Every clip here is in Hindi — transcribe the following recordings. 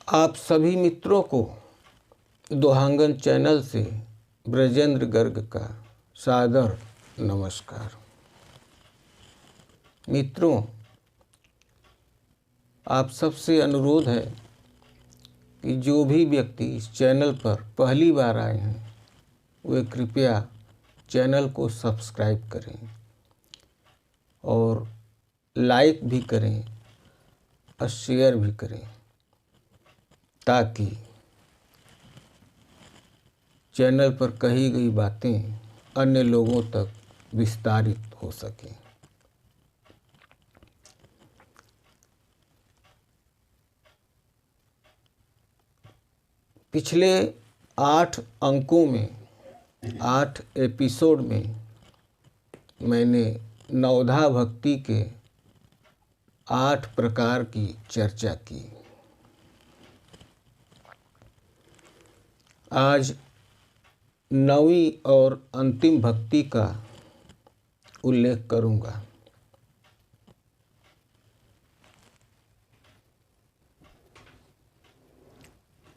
आप सभी मित्रों को दोहांगन चैनल से ब्रजेंद्र गर्ग का सादर नमस्कार। मित्रों, आप सबसे अनुरोध है कि जो भी व्यक्ति इस चैनल पर पहली बार आए हैं वे कृपया चैनल को सब्सक्राइब करें और लाइक भी करें और शेयर भी करें, ताकि चैनल पर कही गई बातें अन्य लोगों तक विस्तारित हो सकें। पिछले 8 अंकों में 8 एपिसोड में मैंने नवधा भक्ति के 8 प्रकार की चर्चा की। आज 9वीं और अंतिम भक्ति का उल्लेख करूंगा।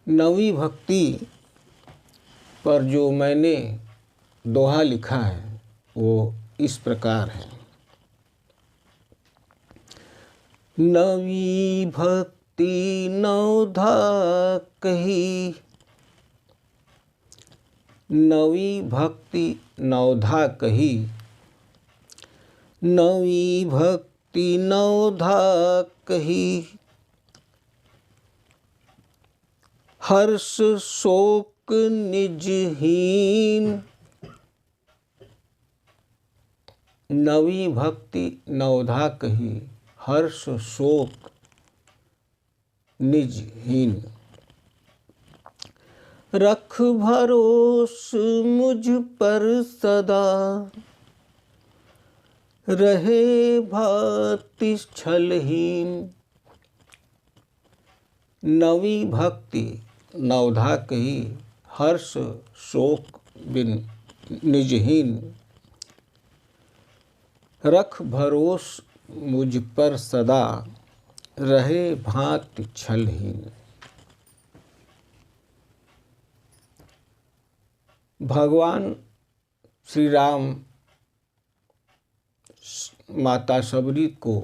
नवीं भक्ति पर जो मैंने दोहा लिखा है वो इस प्रकार है। नवी भक्ति नवधा कही, नवी भक्ति नवधा कही, नवी भक्ति नवधा कही, हर्ष शोक निजहीन। नवी भक्ति नवधा कही, हर्ष शोक निजहीन। रख भरोस मुझ पर सदा, रहे भांति छलहीन। नवी भक्ति नवधा कही, हर्ष शोक बिन निजहीन। रख भरोस मुझ पर सदा, रहे भांति छलहीन। भगवान श्री राम माता शबरी को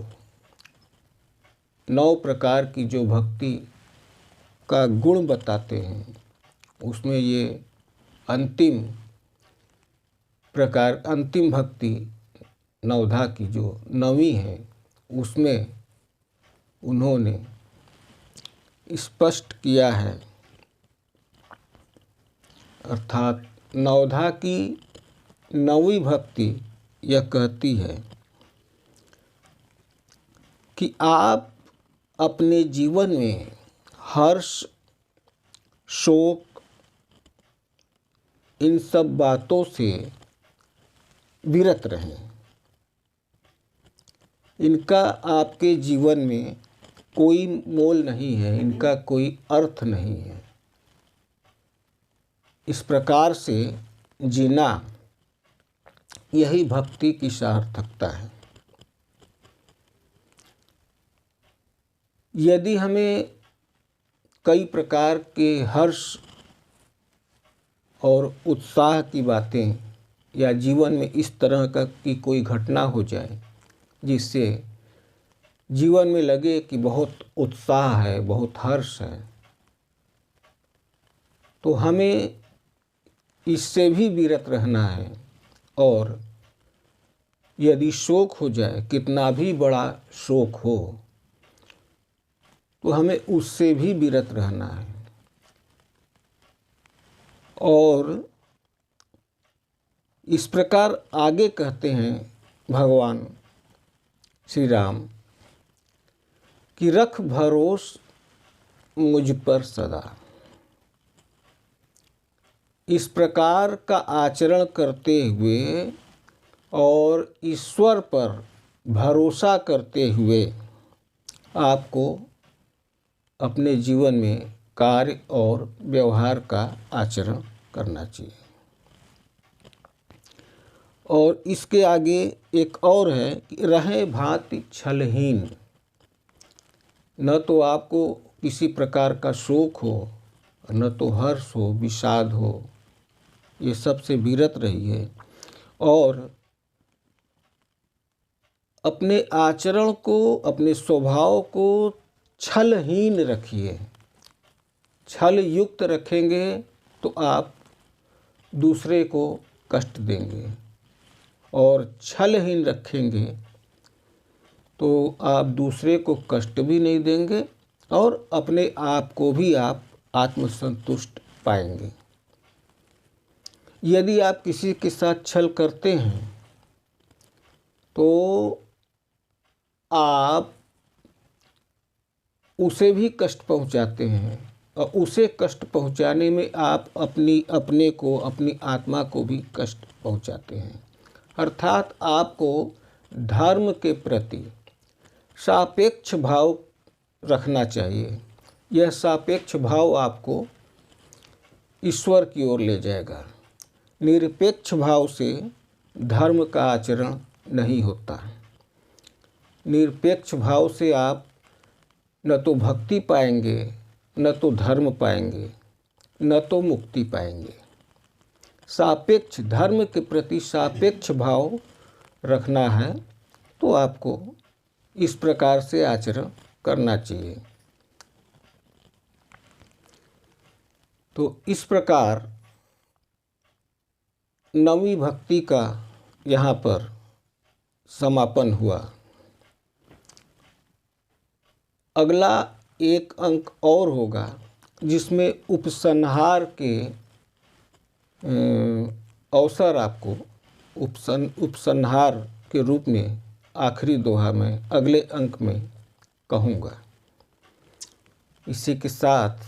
9 प्रकार की जो भक्ति का गुण बताते हैं, उसमें ये अंतिम भक्ति नवधा की जो 9वीं है, उसमें उन्होंने स्पष्ट किया है। अर्थात नवधा की 9वीं भक्ति यह कहती है कि आप अपने जीवन में हर्ष शोक इन सब बातों से विरत रहें। इनका आपके जीवन में कोई मोल नहीं है, इनका कोई अर्थ नहीं है। इस प्रकार से जीना यही भक्ति की सार्थकता है। यदि हमें कई प्रकार के हर्ष और उत्साह की बातें या जीवन में इस तरह की कोई घटना हो जाए जिससे जीवन में लगे कि बहुत उत्साह है, बहुत हर्ष है, तो हमें इससे भी विरत रहना है। और यदि शोक हो जाए, कितना भी बड़ा शोक हो, तो हमें उससे भी विरत रहना है। और इस प्रकार आगे कहते हैं भगवान श्री राम कि रख भरोस मुझ पर सदा। इस प्रकार का आचरण करते हुए और ईश्वर पर भरोसा करते हुए आपको अपने जीवन में कार्य और व्यवहार का आचरण करना चाहिए। और इसके आगे एक और है कि रहे भांति छलहीन। न तो आपको किसी प्रकार का शोक हो, न तो हर्ष हो, विषाद हो, ये सब से विरत रहिए और अपने आचरण को, अपने स्वभाव को छलहीन रखिए। छल युक्त रखेंगे तो आप दूसरे को कष्ट देंगे और छलहीन रखेंगे तो आप दूसरे को कष्ट भी नहीं देंगे और अपने आप को भी आप आत्मसंतुष्ट पाएंगे। यदि आप किसी के साथ छल करते हैं तो आप उसे भी कष्ट पहुंचाते हैं और उसे कष्ट पहुंचाने में आप अपने को, अपनी आत्मा को भी कष्ट पहुंचाते हैं। अर्थात आपको धर्म के प्रति सापेक्ष भाव रखना चाहिए। यह सापेक्ष भाव आपको ईश्वर की ओर ले जाएगा। निरपेक्ष भाव से धर्म का आचरण नहीं होता। निरपेक्ष भाव से आप न तो भक्ति पाएंगे, न तो धर्म पाएंगे, न तो मुक्ति पाएंगे। सापेक्ष, धर्म के प्रति सापेक्ष भाव रखना है तो आपको इस प्रकार से आचरण करना चाहिए। तो इस प्रकार नवी भक्ति का यहाँ पर समापन हुआ। अगला एक अंक और होगा जिसमें उपसंहार के अवसर आपको उपसंहार के रूप में आखिरी दोहा में अगले अंक में कहूँगा। इसी के साथ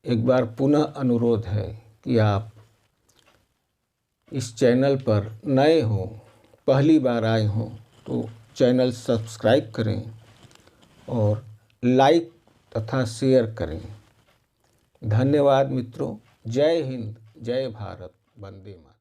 एक बार पुनः अनुरोध है कि आप इस चैनल पर नए हों, पहली बार आए हों तो चैनल सब्सक्राइब करें और लाइक तथा शेयर करें। धन्यवाद मित्रों। जय हिंद, जय भारत, वंदे मातरम।